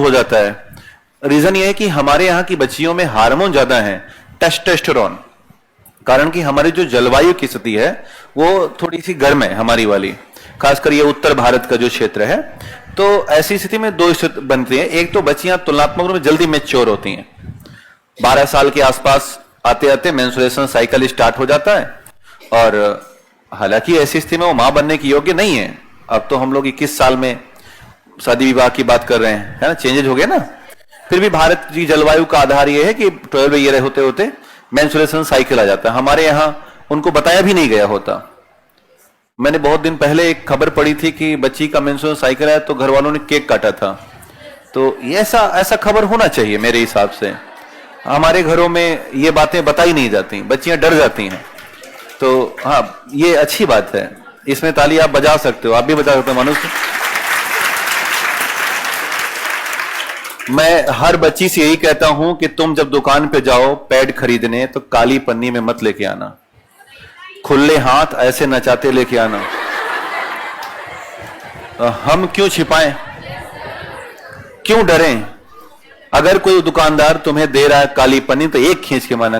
हो जाता है? रीजन ये है कि हमारे यहाँ की बच्चियों में हार्मोन ज्यादा है, टेस्टोस्टेरोन। कारण कि हमारी जो जलवायु की स्थिति है वो थोड़ी सी गर्म है हमारी वाली, खासकर ये उत्तर भारत का जो क्षेत्र है। तो ऐसी स्थिति में दो स्थिति बनती है। एक तो बच्चियां तुलनात्मक रूप में जल्दी मैच्योर होती हैं, 12 साल के आसपास आते आते मेंस्ट्रुएशन साइकिल स्टार्ट हो जाता है, और हालांकि ऐसी स्थिति में वो मां बनने की योग्य नहीं है। अब तो हम लोग 21 साल में शादी विवाह की बात कर रहे हैं, है ना, चेंजेज हो गए ना। फिर भी भारत की जलवायु का आधार यह है कि 12 ईयर होते होते मेंस्ट्रुएशन साइकिल आ जाता है। हमारे यहां उनको बताया भी नहीं गया होता। मैंने बहुत दिन पहले एक खबर पढ़ी थी कि बच्ची का मेंस्ट्रुएशन साइकिल आया तो घर वालों ने केक काटा था। तो ऐसा खबर होना चाहिए मेरे हिसाब से। हमारे घरों में ये बातें बताई नहीं जाती, बच्चियां डर जाती हैं। तो हाँ, ये अच्छी बात है, इसमें ताली आप बजा सकते हो, आप भी बजा सकते हो मनुष्य। मैं हर बच्ची से यही कहता हूं कि तुम जब दुकान पे जाओ पैड खरीदने तो काली पन्नी में मत लेके आना, खुले हाथ ऐसे नचाते लेके आना। हम क्यों छिपाएं, क्यों डरें? अगर कोई दुकानदार तुम्हें दे रहा है काली पन्नी तो एक खींच के माना।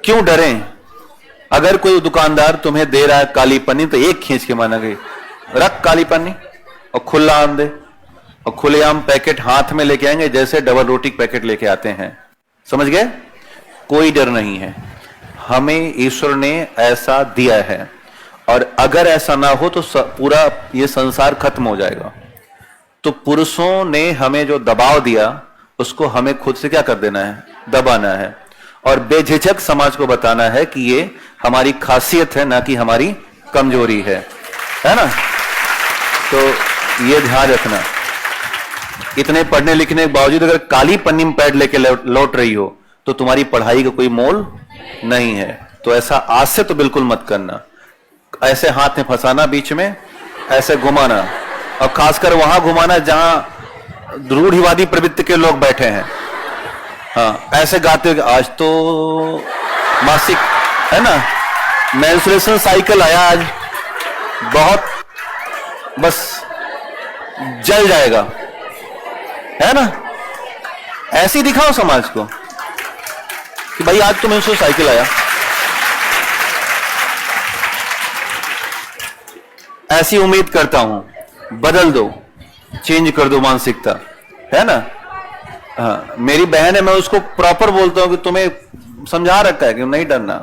क्यों डरें? अगर कोई दुकानदार तुम्हें दे रहा है काली पन्नी तो एक खींच के माना गई, रख काली पन्नी और खुला आम दे। और खुलेआम पैकेट हाथ में लेके आएंगे जैसे डबल रोटी पैकेट लेके आते हैं। समझ गए? कोई डर नहीं है, हमें ईश्वर ने ऐसा दिया है, और अगर ऐसा ना हो तो पूरा ये संसार खत्म हो जाएगा। तो पुरुषों ने हमें जो दबाव दिया उसको हमें खुद से क्या कर देना है? दबाना है, और बेझिझक समाज को बताना है कि ये हमारी खासियत है, ना कि हमारी कमजोरी है ना। तो ये ध्यान रखना। इतने पढ़ने लिखने के बावजूद अगर काली पन्नी में पैड लेके लौट रही हो तो तुम्हारी पढ़ाई का कोई मोल नहीं है। तो ऐसा आज से तो बिल्कुल मत करना। ऐसे हाथ में फंसाना, बीच में ऐसे घुमाना, और खासकर वहां घुमाना जहां रूढ़िवादी प्रवृत्ति के लोग बैठे हैं। हाँ, ऐसे गाते हुए आज तो मासिक है ना, मेंस्ट्रुएशन साइकिल आया आज, बहुत बस जल जाएगा, है ना। ऐसे ही दिखाओ समाज को कि भाई आज तो मेंस्ट्रुएशन साइकिल आया। ऐसी उम्मीद करता हूं, बदल दो, चेंज कर दो मानसिकता, है ना। हाँ, मेरी बहन है, मैं उसको प्रॉपर बोलता हूं कि तुम्हें समझा रखा है कि नहीं डरना।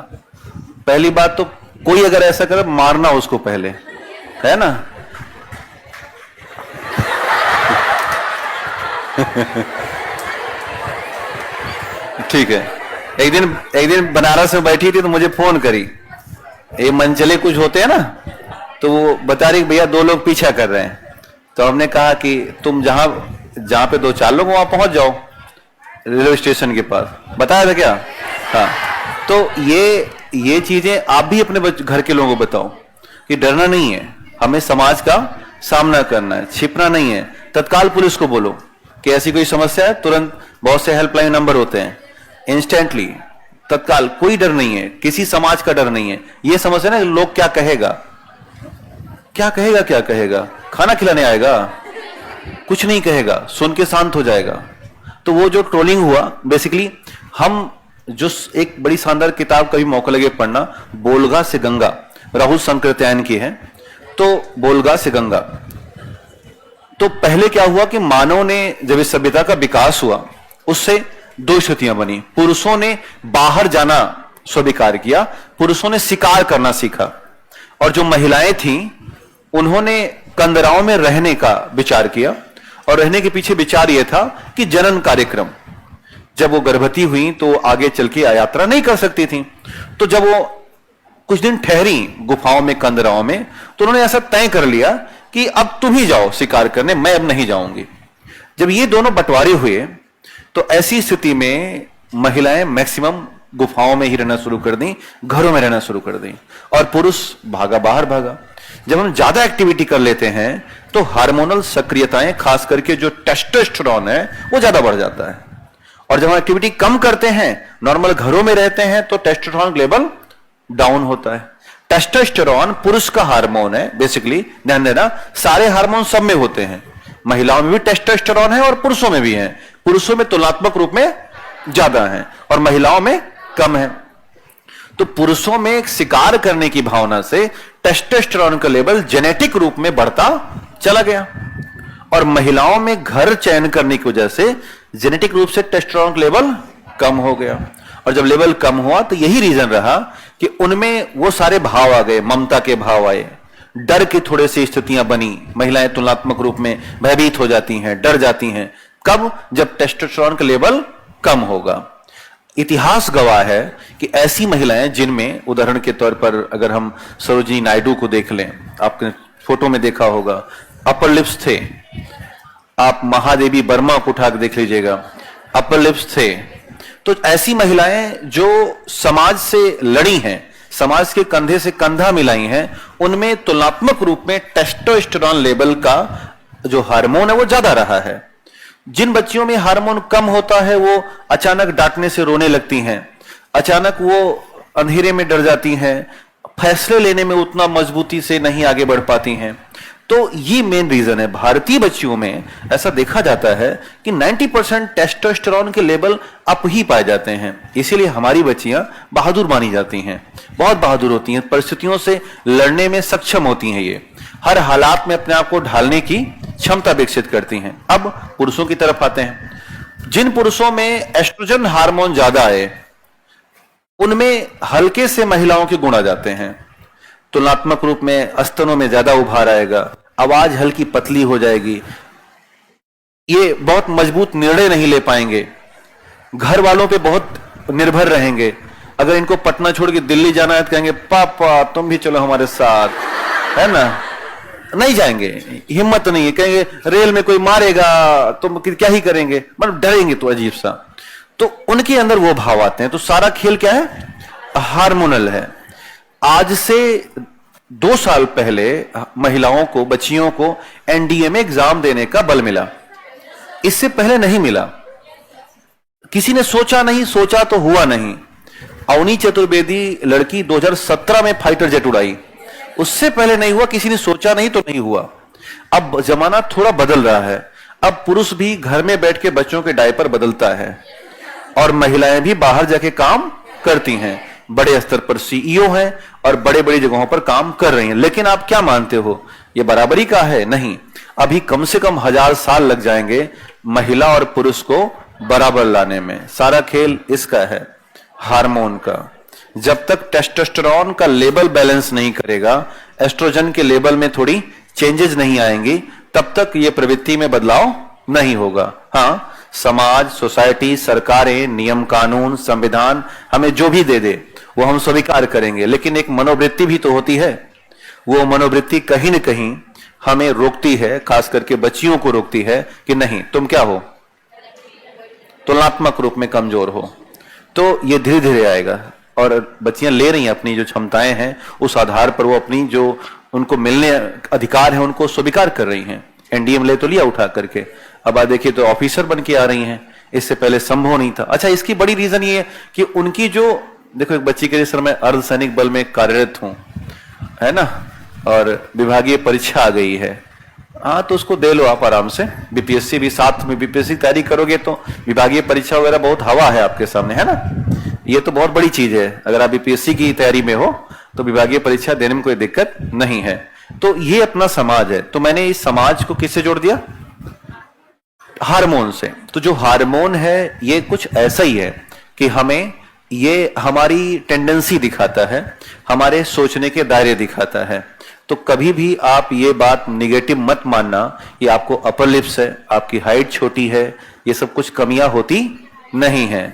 पहली बात तो कोई अगर ऐसा करे मारना उसको पहले, है ना। ठीक है। एक दिन बनारस में बैठी थी तो मुझे फोन करी, ये मंचले कुछ होते हैं ना, तो वो बता रही भैया 2 लोग पीछा कर रहे हैं। तो हमने कहा कि तुम जहां पे 2-4 लोग वहां पहुंच जाओ, रेलवे स्टेशन के पास। बताया था क्या? हाँ। तो ये चीजें आप भी अपने घर के लोगों को बताओ कि डरना नहीं है, हमें समाज का सामना करना है, छिपना नहीं है। तत्काल पुलिस को बोलो कि ऐसी कोई समस्या है, तुरंत बहुत से हेल्पलाइन नंबर होते हैं, इंस्टेंटली तत्काल। कोई डर नहीं है, किसी समाज का डर नहीं है। ये समस्या ना, लोग क्या कहेगा, क्या कहेगा, खाना खिलाने आएगा, कुछ नहीं कहेगा, सुन के शांत हो जाएगा। तो वो जो ट्रोलिंग हुआ, बेसिकली हम जो एक बड़ी शानदार किताब कभी मौका लगे पढ़ना, बोलगा से गंगा, राहुल संकृत्यायन की है। तो बोलगा से गंगा, तो पहले क्या हुआ कि मानव ने जब इस सभ्यता का विकास हुआ, उससे 2 स्थितियां बनी। पुरुषों ने बाहर जाना स्वीकार किया, पुरुषों ने शिकार करना सीखा, और जो महिलाएं थीं उन्होंने कंदराओं में रहने का विचार किया। और रहने के पीछे विचार यह था कि जनन कार्यक्रम, जब वो गर्भवती हुई तो आगे चल के यात्रा नहीं कर सकती थी। तो जब वो कुछ दिन ठहरी गुफाओं में, कंदराओं में, तो उन्होंने ऐसा तय कर लिया कि अब तुम ही जाओ शिकार करने, मैं अब नहीं जाऊंगी। जब ये दोनों बंटवारे हुए तो ऐसी स्थिति में महिलाएं मैक्सिमम गुफाओं में ही रहना शुरू कर दी, घरों में रहना शुरू कर दी, और पुरुष बाहर भागा। जब हम ज्यादा एक्टिविटी कर लेते हैं तो हार्मोनल सक्रियताएं, खास करके जो टेस्टोस्टेरोन है वो ज्यादा बढ़ जाता है। और जब हम एक्टिविटी कम करते हैं, नॉर्मल घरों में रहते हैं, तो टेस्टोस्टेरोन लेवल डाउन होता है। टेस्टोस्टेरोन पुरुष का हार्मोन है, बेसिकली ध्यान देना, सारे हार्मोन सब में होते हैं, महिलाओं में भी टेस्टोस्टेरोन है और पुरुषों में भी है। पुरुषों में तुलनात्मक रूप में ज्यादा है और महिलाओं में कम है। तो पुरुषों में एक शिकार करने की भावना से टेस्टोस्टेरोन का लेवल जेनेटिक रूप में बढ़ता चला गया और महिलाओं में घर चयन करने की वजह से जेनेटिक रूप से टेस्टोस्टेरोन का लेवल कम हो गया। और जब लेवल कम हुआ तो यही रीजन रहा कि उनमें वो सारे भाव आ गए, ममता के भाव आए, डर की थोड़ी सी स्थितियां बनी, महिलाएं तुलनात्मक रूप में भयभीत हो जाती हैं, डर जाती हैं। कब? जब टेस्टोस्टेरोन का लेवल कम होगा। इतिहास गवाह है कि ऐसी महिलाएं जिनमें, उदाहरण के तौर पर अगर हम सरोजिनी नायडू को देख लें, आपने फोटो में देखा होगा, अपर लिप्स थे। आप महादेवी वर्मा को उठा के देख लीजिएगा, अपर लिप्स थे। तो ऐसी महिलाएं जो समाज से लड़ी हैं, समाज के कंधे से कंधा मिलाई हैं, उनमें तुलनात्मक रूप में टेस्टोस्टेरोन लेवल का जो हार्मोन है वो ज्यादा रहा है। जिन बच्चियों में हार्मोन कम होता है वो अचानक डांटने से रोने लगती हैं, अचानक वो अंधेरे में डर जाती हैं, फैसले लेने में उतना मजबूती से नहीं आगे बढ़ पाती हैं। तो ये मेन रीजन है। भारतीय बच्चियों में ऐसा देखा जाता है कि 90% टेस्टोस्टेरोन के लेवल अप ही पाए जाते हैं। इसीलिए हमारी बच्चियां बहादुर मानी जाती हैं, बहुत बहादुर होती हैं, परिस्थितियों से लड़ने में सक्षम होती हैं, ये हर हालात में अपने आप को ढालने की क्षमता विकसित करती हैं। अब पुरुषों की तरफ आते हैं। जिन पुरुषों में एस्ट्रोजन हार्मोन ज्यादा है उनमें हल्के से महिलाओं के गुण आ जाते हैं। तुलनात्मक रूप में स्तनों में ज्यादा उभार आएगा, आवाज हल्की पतली हो जाएगी, ये बहुत मजबूत निर्णय नहीं ले पाएंगे, घर वालों पे बहुत निर्भर रहेंगे। अगर इनको पटना छोड़ के दिल्ली जाना है तो कहेंगे पापा तुम भी चलो हमारे साथ, है ना, नहीं जाएंगे, हिम्मत नहीं है, कहेंगे रेल में कोई मारेगा तुम क्या ही करेंगे, मतलब डरेंगे तो अजीब सा। तो उनके अंदर वो भाव आते हैं। तो सारा खेल क्या है? हार्मोनल है। आज से 2 साल पहले महिलाओं को, बच्चियों को एनडीए एग्जाम देने का बल मिला, इससे पहले नहीं मिला। किसी ने सोचा नहीं, सोचा तो हुआ नहीं। अवनी चतुर्वेदी लड़की 2017 में फाइटर जेट उड़ाई, उससे पहले नहीं हुआ, किसी ने सोचा नहीं तो नहीं हुआ। अब जमाना थोड़ा बदल रहा है, अब पुरुष भी घर में बैठ के बच्चों के डायपर बदलता है और महिलाएं भी बाहर जाके काम करती हैं, बड़े स्तर पर सीईओ हैं और बड़े बड़ी जगहों पर काम कर रही हैं। लेकिन आप क्या मानते हो, ये बराबरी का है? नहीं, अभी कम से कम 1000 साल लग जाएंगे महिला और पुरुष को बराबर लाने में। सारा खेल इसका है, हार्मोन का। जब तक टेस्टोस्टेरोन का लेवल बैलेंस नहीं करेगा, एस्ट्रोजन के लेवल में थोड़ी चेंजेस नहीं आएंगी, तब तक ये प्रवृत्ति में बदलाव नहीं होगा। हाँ, समाज, सोसाइटी, सरकारें, नियम कानून, संविधान हमें जो भी दे दे वो हम स्वीकार करेंगे, लेकिन एक मनोवृत्ति भी तो होती है। वो मनोवृत्ति कहीं न कहीं हमें रोकती है, खास करके बच्चियों को रोकती है कि नहीं तुम क्या हो, तुलनात्मक रूप में कमजोर हो। तो ये धीरे धीरे आएगा और बच्चियां ले रही हैं अपनी जो क्षमताएं हैं, उस आधार पर वो अपनी जो उनको मिलने अधिकार है उनको स्वीकार कर रही हैं। एनडीएम ले तो लिया उठा करके, अब आप देखिए तो ऑफिसर बन के आ रही हैं, इससे पहले संभव नहीं था। अच्छा, इसकी बड़ी रीजन ये है कि उनकी जो, देखो एक बच्ची के, सर मैं अर्धसैनिक बल में कार्यरत हूं, है ना, और विभागीय परीक्षा आ गई है, हाँ तो उसको दे लो आप आराम से, बीपीएससी भी साथ में, बीपीएससी तैयारी करोगे तो विभागीय परीक्षा वगैरह बहुत हवा है आपके सामने, है ना, ये तो बहुत बड़ी चीज है। अगर आप बीपीएससी की तैयारी में हो तो विभागीय परीक्षा देने में कोई दिक्कत नहीं है। तो ये अपना समाज है। तो मैंने इस समाज को किससे जोड़ दिया? हार्मोन से। तो जो हार्मोन है ये कुछ ऐसा ही है कि हमें, ये हमारी टेंडेंसी दिखाता है, हमारे सोचने के दायरे दिखाता है। तो कभी भी आप ये बात निगेटिव मत मानना कि आपको अपर लिप्स है, आपकी हाइट छोटी है, ये सब कुछ कमियां होती नहीं है।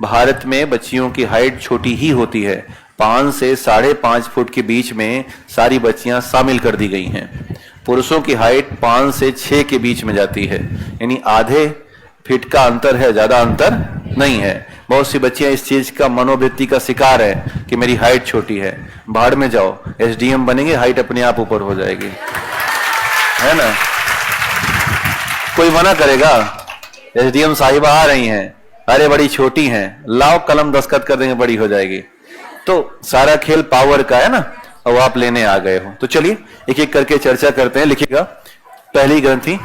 भारत में बच्चियों की हाइट छोटी ही होती है, 5 से 5.5 फुट के बीच में सारी बच्चियां शामिल कर दी गई हैं। पुरुषों की हाइट 5 से 6 के बीच में जाती है, यानी आधे फीट का अंतर है, ज्यादा अंतर नहीं है। बहुत सी बच्चियां इस चीज का, मनोवृत्ति का शिकार है कि मेरी हाइट छोटी है। भाड़ में जाओ, एसडीएम बनेंगे, हाइट अपने आप ऊपर हो जाएगी, है ना, कोई मना करेगा? एसडीएम साहिबा आ रही हैं, अरे बड़ी छोटी हैं, लाओ कलम दस्तखत कर देंगे, बड़ी हो जाएगी। तो सारा खेल पावर का है ना, और आप लेने आ गए हो। तो चलिए एक एक करके चर्चा करते हैं। लिखिएगा, पहली ग्रंथि